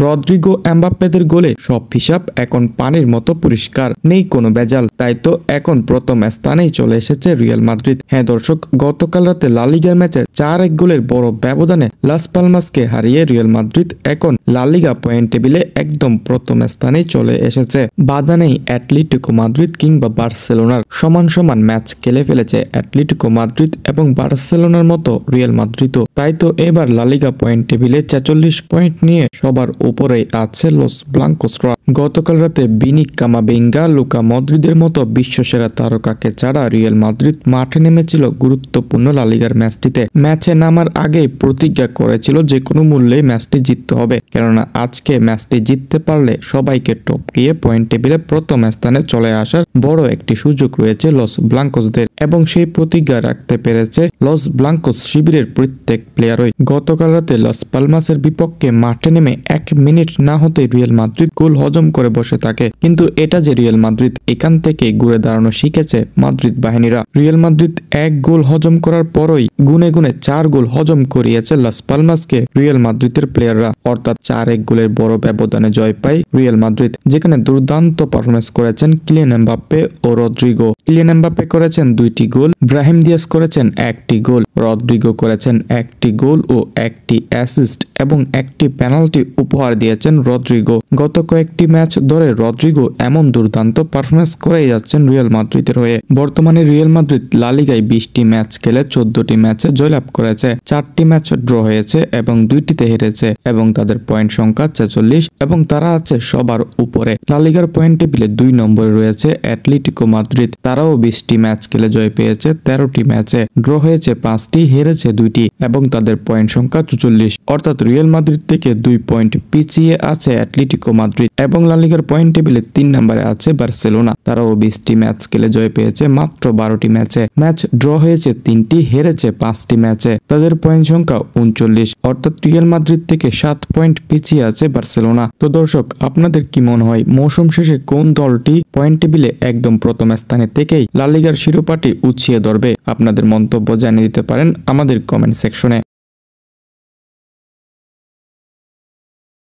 Rodrigo এমবাপ্পেদের গোলে সব হিসাব এখন পানির মতো পরিষ্কার, নেই কোনো ভেজাল। তাই তো এখন প্রথম স্থানেই চলে এসেছে রিয়াল মাদ্রিদ। হ্যাঁ দর্শক, গতকাল রাতে লা লিগার ম্যাচে 4-1 গোলের বড় ব্যবধানে লাস পালমাসকে হারিয়ে রিয়াল মাদ্রিদ এখন লা লিগা পয়েন্ট টেবিলে একদম প্রথম স্থানেই চলে এসেছে। বাধা নেই অ্যাটলেটিকো মাদ্রিদ কিংবা বার্সেলোনার, সমান সমান ম্যাচ খেলে ফেলেছে অ্যাটলেটিকো মাদ্রিদ এবং বার্সেলোনার মতো রিয়াল মাদ্রিদও। তাই তো এবার লা লিগা পয়েন্ট টেবিলে 46 পয়েন্ট নিয়ে সবার উপরেই আছে লস ব্লাঙ্কোসরা। গতকাল রাতে বিনি কামাভিঙ্গা, লুকা মদ্রিদের মতো বিশ্বসেরা তারকাকে ছাড়া রিয়াল মাদ্রিদ মাঠে নেমেছিল গুরুত্বপূর্ণ লা লিগার ম্যাচটিতে। ম্যাচে নামার আগেই প্রতিজ্ঞা করেছিল যে কোনো মূল্যে ম্যাচটি জিততে হবে, কেননা আজকে ম্যাচটি জিততে পারলে সবাইকে টপকিয়ে পয়েন্ট টেবিলে প্রথম স্থানে চলে আসার বড় একটি সুযোগ রয়েছে লস ব্লাঙ্কোসদের, এবং সেই প্রতিজ্ঞা রাখতে পেরেছে লস ব্লাঙ্কোস শিবিরের প্রত্যেক প্লেয়ারই। গতকাল রাতে লস পালমাসের বিপক্ষে মাঠে নেমে 1 মিনিট না হতে রিয়াল মাদ্রিদ গোল হজম করে বসে থাকে, কিন্তু এটা যে রিয়াল মাদ্রিদ, এখান থেকে ঘুরে দাঁড়ানো শিখেছে মাদ্রিদ বাহিনীরা। রিয়াল মাদ্রিদ 1 গোল হজম করার পরই গুনে গুনে 4 গোল হজম করিয়েছে লাস পালমাসকে রিয়াল মাদ্রিদের প্লেয়াররা, অর্থাৎ 4-1 গোলের বড় ব্যবধানে জয় পায় রিয়াল মাদ্রিদ, যেখানে দুর্দান্ত পারফরমেন্স করেছেন কিলিয়ান এমবাপ্পে ও রদ্রিগো। কিলিয়ান এমবাপ্পে করেছেন 2টি গোল, ব্রাহিম দিয়াস করেছেন 1টি গোল, রদ্রিগো করেছেন 1টি গোল ও 1টি অ্যাসিস্ট এবং 1টি পেনাল্টি উপহার দিয়েছেন রদ্রিগো। গত কয়েকটি ম্যাচ ধরে রদ্রিগো এমন দুর্দান্ত পারফরমেন্স করেই যাচ্ছেন রিয়াল মাদ্রিদের হয়ে। বর্তমানে রিয়াল মাদ্রিদ লা লিগায় 20টি ম্যাচ খেলে 14টি ম্যাচে জয়লাভ করেছে, 4টি ম্যাচ ড্র হয়েছে এবং 2টিতে হেরেছে, এবং তাদের পয়েন্ট সংখ্যা 46 এবং তারা আছে সবার উপরে। লা লিগার পয়েন্ট টেবিলে 2 নম্বরে রয়েছে অ্যাটলেটিকো মাদ্রিদ, তারাও 20টি ম্যাচ খেলে জয় পেয়েছে 13টি ম্যাচে, ড্র হয়েছে 5টি, হেরেছে 2টি এবং তাদের পয়েন্ট সংখ্যা 44, অর্থাৎ রিয়াল মাদ্রিদ থেকে 2 পয়েন্ট পিছিয়ে আছে অ্যাটলেটিকো মাদ্রিদ। এবং লা লিগার পয়েন্ট টেবিলে 3 নম্বরে আছে বার্সেলোনা, তারাও 20টি ম্যাচ খেলে জয় পেয়েছে মাত্র 12টি ম্যাচে, ম্যাচ ড্র হয়েছে 3টি, হেরেছে 5টি ম্যাচে, তাদের পয়েন্ট সংখ্যা 39, অর্থাৎ রিয়াল মাদ্রিদ থেকে 7 পয়েন্ট পিছিয়ে আছে বার্সেলোনা। তো দর্শক, আপনাদের কি মনে হয় মৌসুম শেষে কোন দলটি পয়েন্ট টেবিলে একদম প্রথম স্থানে থেকেই লা লিগার শিরোপাটি উঠিয়ে ধরবে? আপনাদের মন্তব্য জানিয়ে দিতে পারেন আমাদের কমেন্ট সেকশনে।